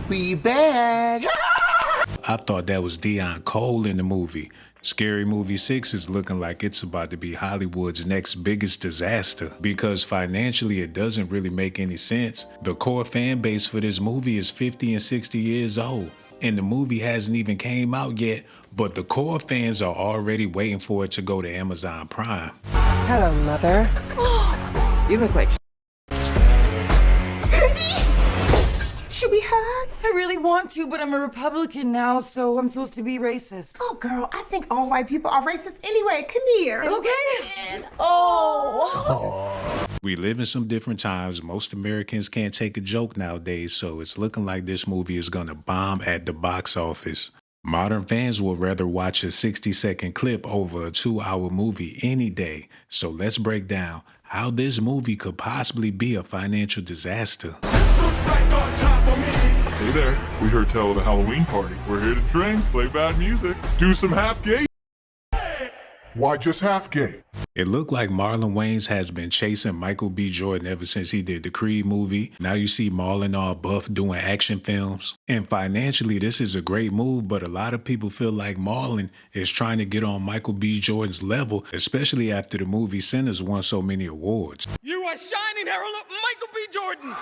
We back. I thought that was Dion Cole in the movie. Scary Movie 6 is looking like it's about to be Hollywood's next biggest disaster because financially it doesn't really make any sense. The core fan base for this movie is 50 and 60 years old, and the movie hasn't even came out yet, but the core fans are already waiting for it to go to Amazon Prime. Hello, Mother. You look like Should we hug? I really want to, but I'm a Republican now, so I'm supposed to be racist. Oh, girl, I think all white people are racist anyway. Come here. Okay. Oh. We live in some different times. Most Americans can't take a joke nowadays, so it's looking like this movie is gonna bomb at the box office. Modern fans will rather watch a 60-second clip over a 2-hour movie any day. So let's break down how this movie could possibly be a financial disaster. Hey there, we heard tell of a Halloween party. We're here to drink, play bad music, do some half gay. Why just half gay? It looked like Marlon Wayans has been chasing Michael B. Jordan ever since he did the Creed movie. Now you see Marlon all buff doing action films. And financially, this is a great move, but a lot of people feel like Marlon is trying to get on Michael B. Jordan's level, especially after the movie Sinners won so many awards. You are shining herald of Michael B. Jordan.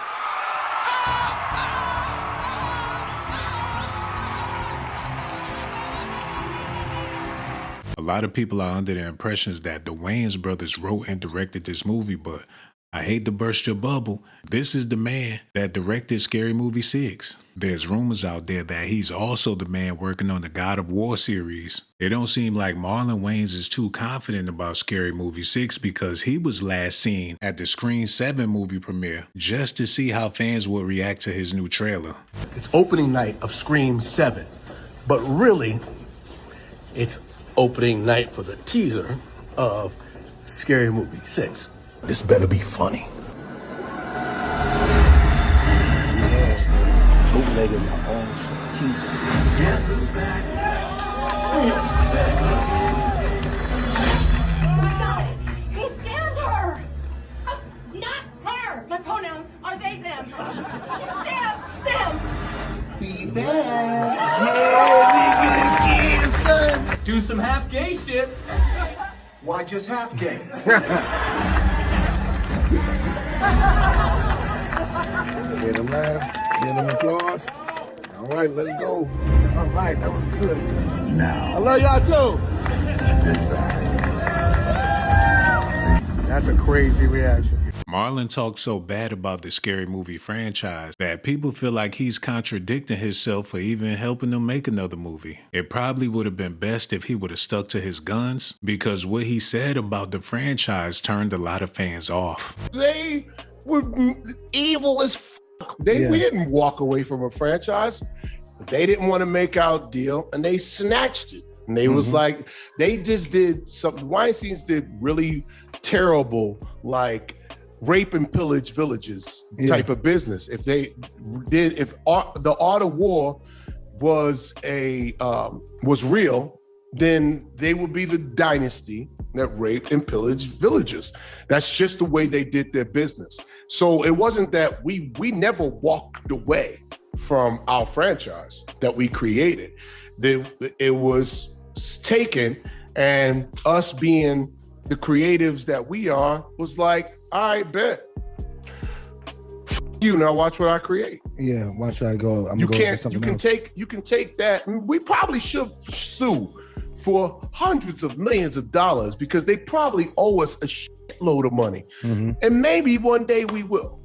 A lot of people are under the impressions that the Wayans brothers wrote and directed this movie, but I hate to burst your bubble. This is the man that directed Scary Movie 6. There's rumors out there that he's also the man working on the God of War series. It don't seem like Marlon Wayans is too confident about Scary Movie 6 because he was last seen at the Scream 7 movie premiere just to see how fans would react to his new trailer. It's opening night of Scream 7, but really, it's opening night for the teaser of Scary Movie 6. This better be funny. Bootlegging my own teaser. He stabbed her! Not her! My pronouns are they, them. Stab them! We back. Do some half gay shit. Why just half gay? Get him laugh, get him applause. All right, let's go. All right, that was good. I love y'all too. That's a crazy reaction. Marlon talked so bad about the Scary Movie franchise that people feel like he's contradicting himself for even helping them make another movie. It probably would have been best if he would have stuck to his guns because what he said about the franchise turned a lot of fans off. They were evil as f***. We didn't walk away from a franchise. They didn't want to make our deal and they snatched it. And they was like, they just did something. Weinstein's did really terrible, like rape and pillage villages type of business. If they did, if the art of war was real, then they would be the dynasty that raped and pillaged villages. That's just the way they did their business. So it wasn't that we never walked away from our franchise that we created. It was taken, and us being the creatives that we are was like, I bet. You now watch what I create. Yeah, watch what I go. You can take that. We probably should sue for hundreds of millions of dollars because they probably owe us a shitload of money. And maybe one day we will.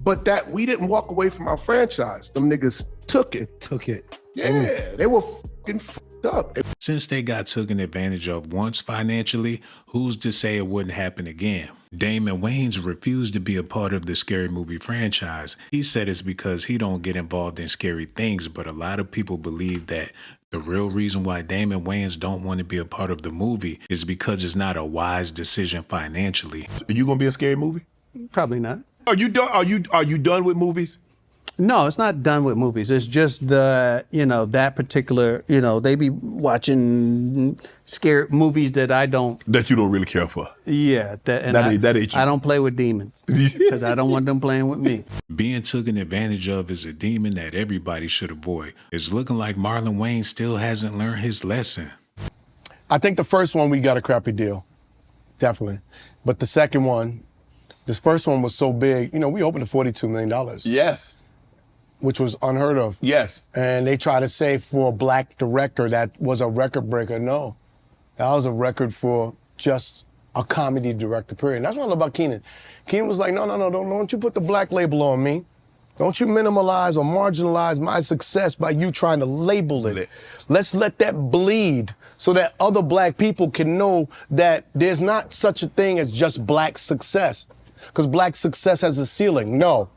But that we didn't walk away from our franchise. Them niggas took it. Yeah, they were fucking fucked up. Since they got taken advantage of once financially, who's to say it wouldn't happen again? Damon Wayans refused to be a part of the Scary Movie franchise. He said it's because he don't get involved in scary things, but a lot of people believe that the real reason why Damon Wayans don't want to be a part of the movie is because it's not a wise decision financially. Are you gonna be a scary movie? Probably not. Are you done? Are you done with movies? No, it's not done with movies. It's just that particular, they be watching scary movies that I don't. That you don't really care for. Yeah. That ain't you. I don't play with demons because I don't want them playing with me. Being taken advantage of is a demon that everybody should avoid. It's looking like Marlon Wayans still hasn't learned his lesson. I think the first one we got a crappy deal. Definitely. But the second one, this first one was so big, we opened at $42 million. Yes. Which was unheard of. Yes. And they try to say for a black director that was a record breaker. No, that was a record for just a comedy director, period. And that's what I love about Keenan. Keenan was like, no, don't you put the black label on me. Don't you minimalize or marginalize my success by you trying to label it. Let's let that bleed so that other black people can know that there's not such a thing as just black success. Because black success has a ceiling. No,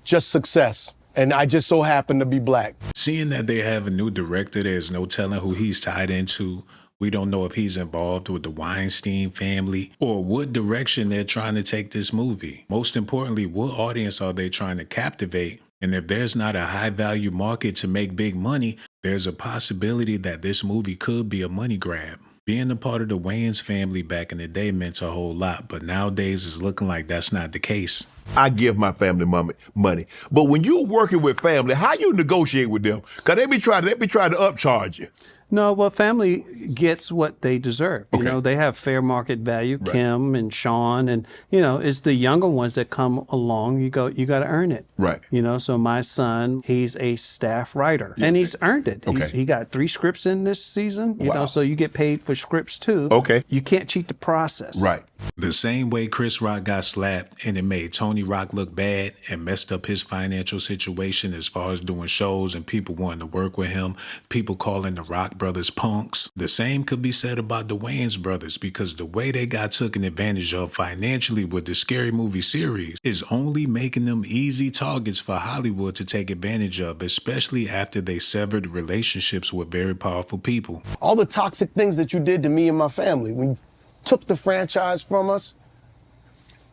just success. And I just so happen to be black. Seeing that they have a new director, there's no telling who he's tied into. We don't know if he's involved with the Weinstein family or what direction they're trying to take this movie. Most importantly, what audience are they trying to captivate? And if there's not a high-value market to make big money, there's a possibility that this movie could be a money grab. Being a part of the Wayans family back in the day meant a whole lot, but nowadays it's looking like that's not the case. I give my family money. But when you're working with family, how you negotiate with them? Because they be trying to upcharge you. No, well, family gets what they deserve. Okay. They have fair market value. Right. Kim and Sean, and it's the younger ones that come along. You got to earn it. Right. So my son, he's a staff writer, and he's earned it. Okay. He got 3 scripts in this season. Wow. So you get paid for scripts too. Okay. You can't cheat the process. Right. The same way Chris Rock got slapped and it made Tony Rock look bad and messed up his financial situation as far as doing shows and people wanting to work with him, people calling the Rock brothers punks. The same could be said about the Wayans brothers because the way they got taken advantage of financially with the Scary Movie series is only making them easy targets for Hollywood to take advantage of, especially after they severed relationships with very powerful people. All the toxic things that you did to me and my family, when you took the franchise from us,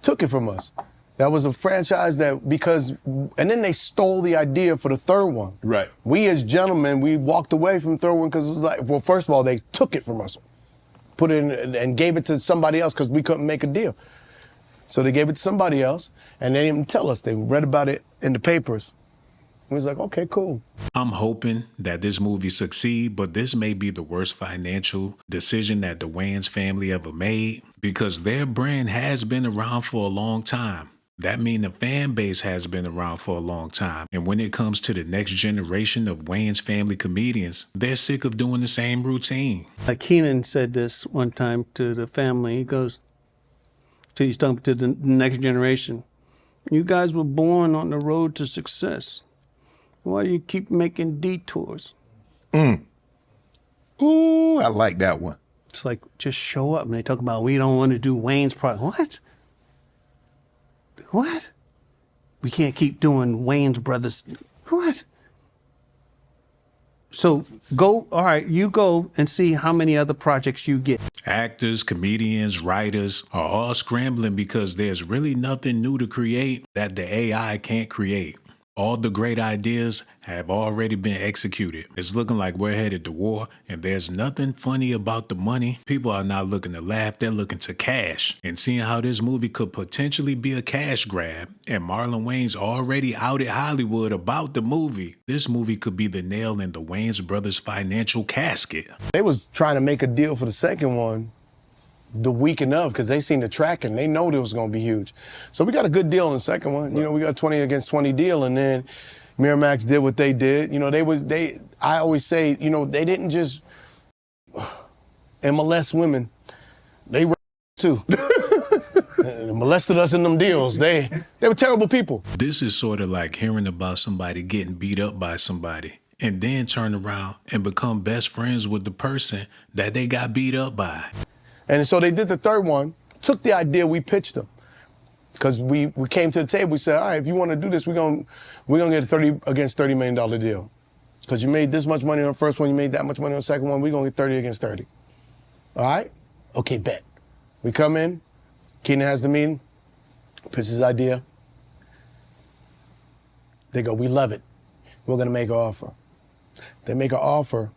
took it from us. That was a franchise and then they stole the idea for the third one. Right. We as gentlemen, we walked away from the third one because it was like, well, first of all, they took it from us, put it in and gave it to somebody else because we couldn't make a deal. So they gave it to somebody else and they didn't even tell us. They read about it in the papers. We was like, okay, cool. I'm hoping that this movie succeed, but this may be the worst financial decision that the Wayans family ever made because their brand has been around for a long time. That means the fan base has been around for a long time. And when it comes to the next generation of Wayans family comedians, they're sick of doing the same routine. Keenan said this one time to the family. He goes, he's talking to the next generation. You guys were born on the road to success. Why do you keep making detours? Ooh, I like that one. It's like, just show up. And they talk about, we don't want to do Wayans project. What? We can't keep doing Wayans Brothers. What? So you go and see how many other projects you get. Actors, comedians, writers are all scrambling because there's really nothing new to create that the AI can't create. All the great ideas have already been executed. It's looking like we're headed to war, and there's nothing funny about the money. People are not looking to laugh, they're looking to cash. And seeing how this movie could potentially be a cash grab, and Marlon Wayans already outed Hollywood about the movie, this movie could be the nail in the Wayans brothers' financial casket. They was trying to make a deal for the second one the week enough because they seen the track and they know it was going to be huge. So we got a good deal in the second one. We got 20 against 20 deal, and then Miramax did what they did. I always say, they didn't just MLS women. They too. Molested us in them deals. They were terrible people. This is sort of like hearing about somebody getting beat up by somebody and then turn around and become best friends with the person that they got beat up by. And so they did the third one, took the idea, we pitched them. Because we came to the table, we said, all right, if you want to do this, we're gonna get a 30 against $30 million deal. Because you made this much money on the first one, you made that much money on the second one, we're gonna get 30 against 30. All right? Okay, bet. We come in, Keenan has the meeting, pitches his idea. They go, we love it. We're gonna make an offer. They make an offer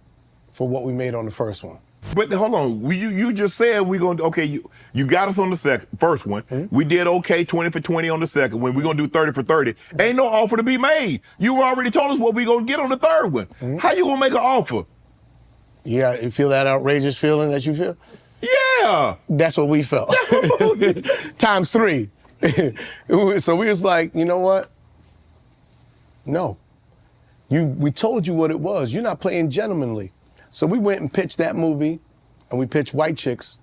for what we made on the first one. But hold on, you just said we gonna okay. You got us on the first one. We did okay, 20 for 20 on the second one. We're gonna do 30 for 30. Ain't no offer to be made. You already told us what we gonna get on the third one. How you gonna make an offer? Yeah, you feel that outrageous feeling that you feel? Yeah, that's what we felt. Times 3. So we was like, you know what? No, we told you what it was. You're not playing gentlemanly. So we went and pitched that movie, and we pitched White Chicks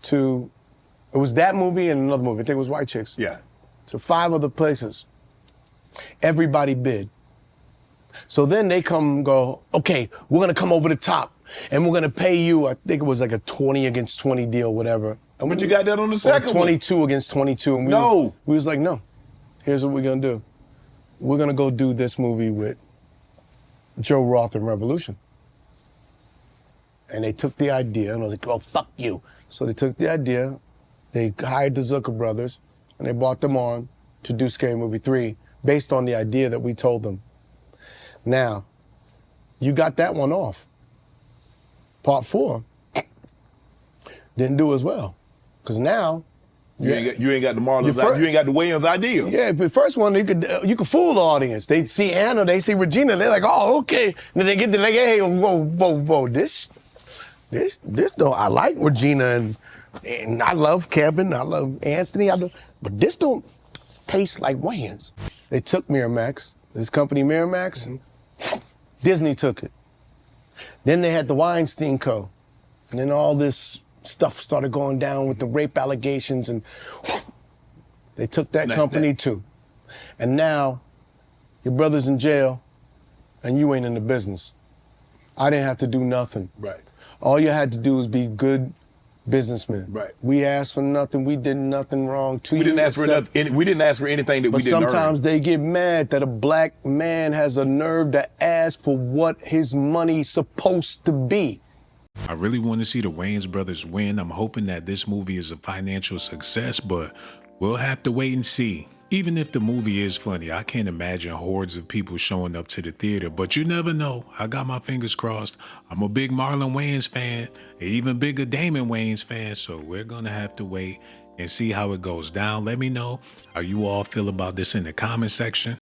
to, it was that movie and another movie, I think it was White Chicks. Yeah. To 5 other places. Everybody bid. So then they come and go, okay, we're gonna come over the top, and we're gonna pay you, I think it was like a 20 against 20 deal, whatever. And but you got that on the second 22 against 22. And we was like, no, here's what we're gonna do. We're gonna go do this movie with Joe Roth and Revolution. And they took the idea, and I was like, well, fuck you. So they took the idea, they hired the Zucker brothers, and they brought them on to do Scary Movie 3 based on the idea that we told them. Now, you got that one off. Part 4 didn't do as well. Because now, you ain't got the Marlon, you ain't got the Wayans idea. Yeah, the first one, you could fool the audience. They see Anna, they see Regina, they're like, oh, okay. And then they get to like, hey, whoa, this don't, I like Regina and I love Kevin, I love Anthony, but this don't taste like Wayans. They took Miramax, this company Miramax, Disney took it. Then they had the Weinstein Co. And then all this stuff started going down with the rape allegations, and they took that company too. And now your brother's in jail and you ain't in the business. I didn't have to do nothing. Right. All you had to do was be good businessmen. Right. We asked for nothing. We did nothing wrong to you. We didn't ask for nothing. We didn't ask for anything that we didn't earn. But sometimes they get mad that a black man has a nerve to ask for what his money's supposed to be. I really want to see the Wayans brothers win. I'm hoping that this movie is a financial success, but we'll have to wait and see. Even if the movie is funny, I can't imagine hordes of people showing up to the theater, but you never know. I got my fingers crossed. I'm a big Marlon Wayans fan, an even bigger Damon Wayans fan, so we're gonna have to wait and see how it goes down. Let me know how you all feel about this in the comment section.